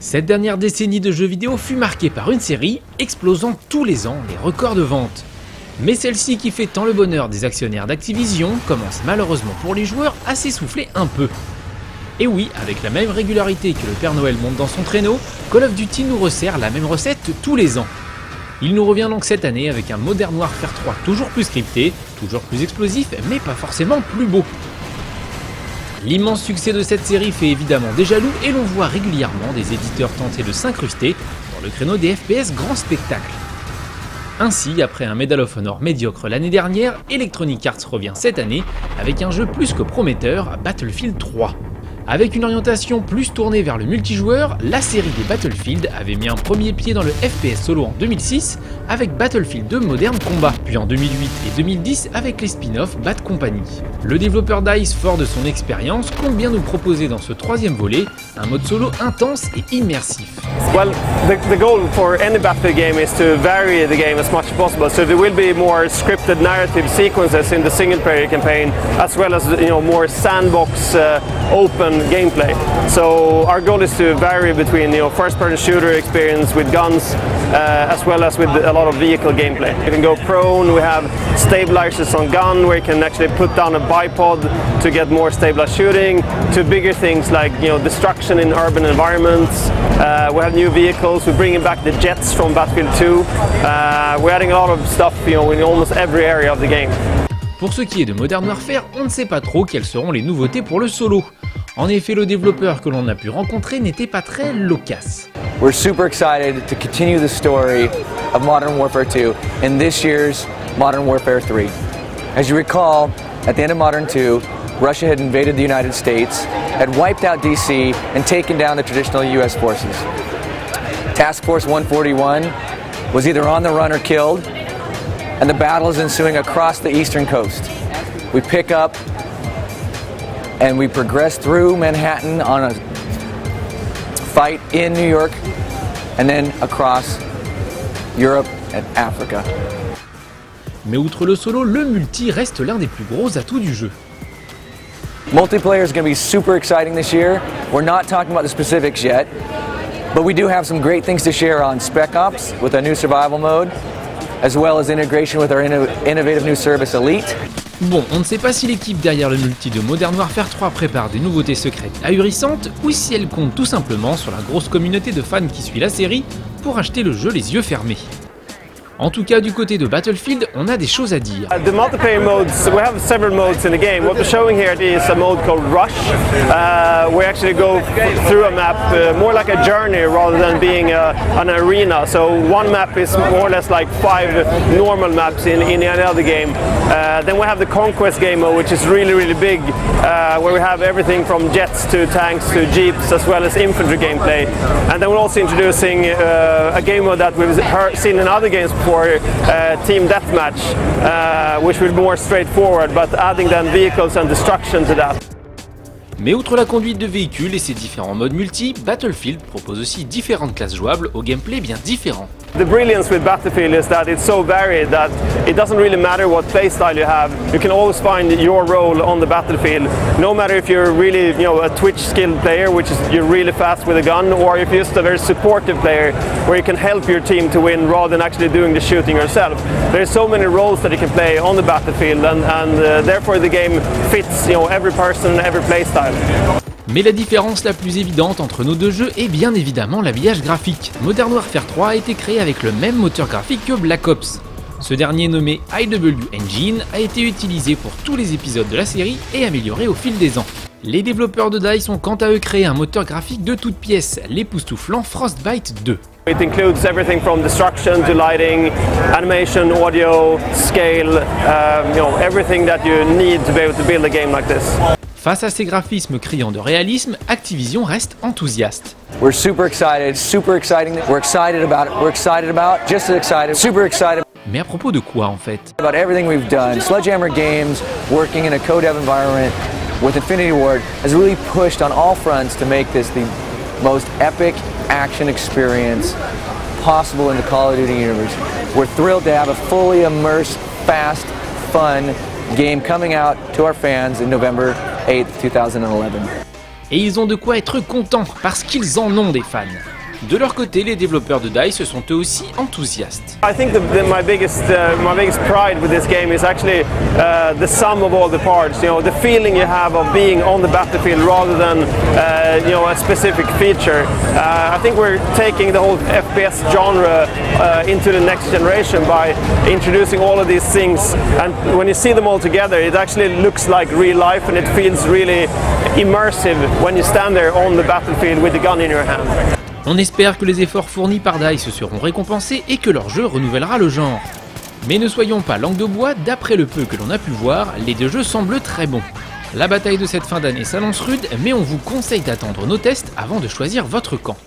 Cette dernière décennie de jeux vidéo fut marquée par une série explosant tous les ans les records de vente. Mais celle-ci qui fait tant le bonheur des actionnaires d'Activision commence malheureusement pour les joueurs à s'essouffler un peu. Et oui, avec la même régularité que le Père Noël monte dans son traîneau, Call of Duty nous resserre la même recette tous les ans. Il nous revient donc cette année avec un Modern Warfare 3 toujours plus scripté, toujours plus explosif, mais pas forcément plus beau. L'immense succès de cette série fait évidemment des jaloux et l'on voit régulièrement des éditeurs tenter de s'incruster dans le créneau des FPS grand spectacle. Ainsi, après un Medal of Honor médiocre l'année dernière, Electronic Arts revient cette année avec un jeu plus que prometteur, Battlefield 3. Avec une orientation plus tournée vers le multijoueur, la série des Battlefield avait mis un premier pied dans le FPS solo en 2006 avec Battlefield 2 Modern Combat, puis en 2008 et 2010 avec les spin-offs Bad Company. Le développeur DICE, fort de son expérience, compte bien nous proposer dans ce troisième volet un mode solo intense et immersif. Well, the goal for any Battlefield game is to vary the game as much as possible. So there will be more scripted narrative sequences in the single-player campaign, as well as more sandbox, open gameplay. So our goal is to vary between first-person shooter experience with guns, as well as with a lot of vehicle gameplay. You can go prone. We have stabilizers on gun where you can actually put down a bipod to get more stabilized shooting. To bigger things like destruction in urban environments. We have new vehicles. We're bringing back the jets from Battlefield 2. We're adding a lot of stuff in almost every area of the game. Pour ce qui est de Modern Warfare, on ne sait pas trop quelles seront les nouveautés pour le solo. En effet, le développeur que l'on a pu rencontrer n'était pas très loquace. We're super excited to continue the story of Modern Warfare 2 in this year's Modern Warfare 3. As you recall, at the end of Modern 2, Russia had invaded the United States, had wiped out DC, and taken down the traditional US forces. Task Force 141 was either on the run or killed, and the battle is ensuing across the eastern coast. We pick up and we progress through Manhattan on a fight in New York, and then across Europe and Africa. Mais outre le solo, le multi reste l'un des plus gros atouts du jeu. Multiplayer is going to be super exciting this year. We're not talking about the specifics yet, but we do have some great things to share on Spec Ops with a new survival mode, as well as integration with our innovative new service Elite. Bon, on ne sait pas si l'équipe derrière le multi de Modern Warfare 3 prépare des nouveautés secrètes ahurissantes ou si elle compte tout simplement sur la grosse communauté de fans qui suit la série pour acheter le jeu les yeux fermés. En tout cas, du côté de Battlefield, on a des choses à dire. The multiplayer modes, we have several modes in the game. What we're showing here is a mode called Rush. We actually go through a map more like a journey rather than being an arena. So one map is more or less like 5 normal maps in any other game. Then we have the Conquest game mode, which is really big, where we have everything from jets to tanks to jeeps, as well as infantry gameplay. And then we're also introducing a game mode that we've seen in other games before. Team deathmatch, which will be more straightforward, but adding then vehicles and destruction to that. Mais outre la conduite de véhicules et ses différents modes multi, Battlefield propose aussi différentes classes jouables au gameplay bien différent. The brilliance with Battlefield is that it's so varied that it doesn't really matter what playstyle you have. You can always find your role on the battlefield, no matter if you're really a Twitch skilled player, which is you're really fast with a gun, or if you're just a very supportive player where you can help your team to win rather than actually doing the shooting yourself. There's so many roles that you can play on the battlefield, and therefore the game fits every person, every playstyle. Mais la différence la plus évidente entre nos deux jeux est bien évidemment l'habillage graphique. Modern Warfare 3 a été créé avec le même moteur graphique que Black Ops. Ce dernier, nommé IW Engine, a été utilisé pour tous les épisodes de la série et amélioré au fil des ans. Les développeurs de DICE ont quant à eux créé un moteur graphique de toutes pièces, l'époustouflant Frostbite 2. It includes everything from destruction to lighting, animation, audio, scale, everything that you need to be able to build a game like this. Face à ces graphismes criants de réalisme, Activision reste enthousiaste. We're super excited, super exciting. We're excited about, just as excited, super excited. Mais à propos de quoi en fait? About everything we've done. Sledgehammer Games, working in a co-dev environment with Infinity Ward, has really pushed on all fronts to make this the most epic action experience possible in the Call of Duty universe. We're thrilled to have a fully immersed, fast, fun game coming out to our fans in November 8th, 2011. Et ils ont de quoi être contents, parce qu'ils en ont des fans. De leur côté, les développeurs de DICE sont eux aussi enthousiastes. I think my biggest pride with this game is actually the sum of all the parts. You know, the feeling you have of being on the battlefield rather than you know, a specific feature. I think we're taking the whole FPS genre into the next generation by introducing all of these things. And when you see them all together, it actually looks like real life, and it feels really immersive when you stand there on the battlefield with the gun in your hand. On espère que les efforts fournis par DICE seront récompensés et que leur jeu renouvellera le genre. Mais ne soyons pas langue de bois, d'après le peu que l'on a pu voir, les deux jeux semblent très bons. La bataille de cette fin d'année s'annonce rude, mais on vous conseille d'attendre nos tests avant de choisir votre camp.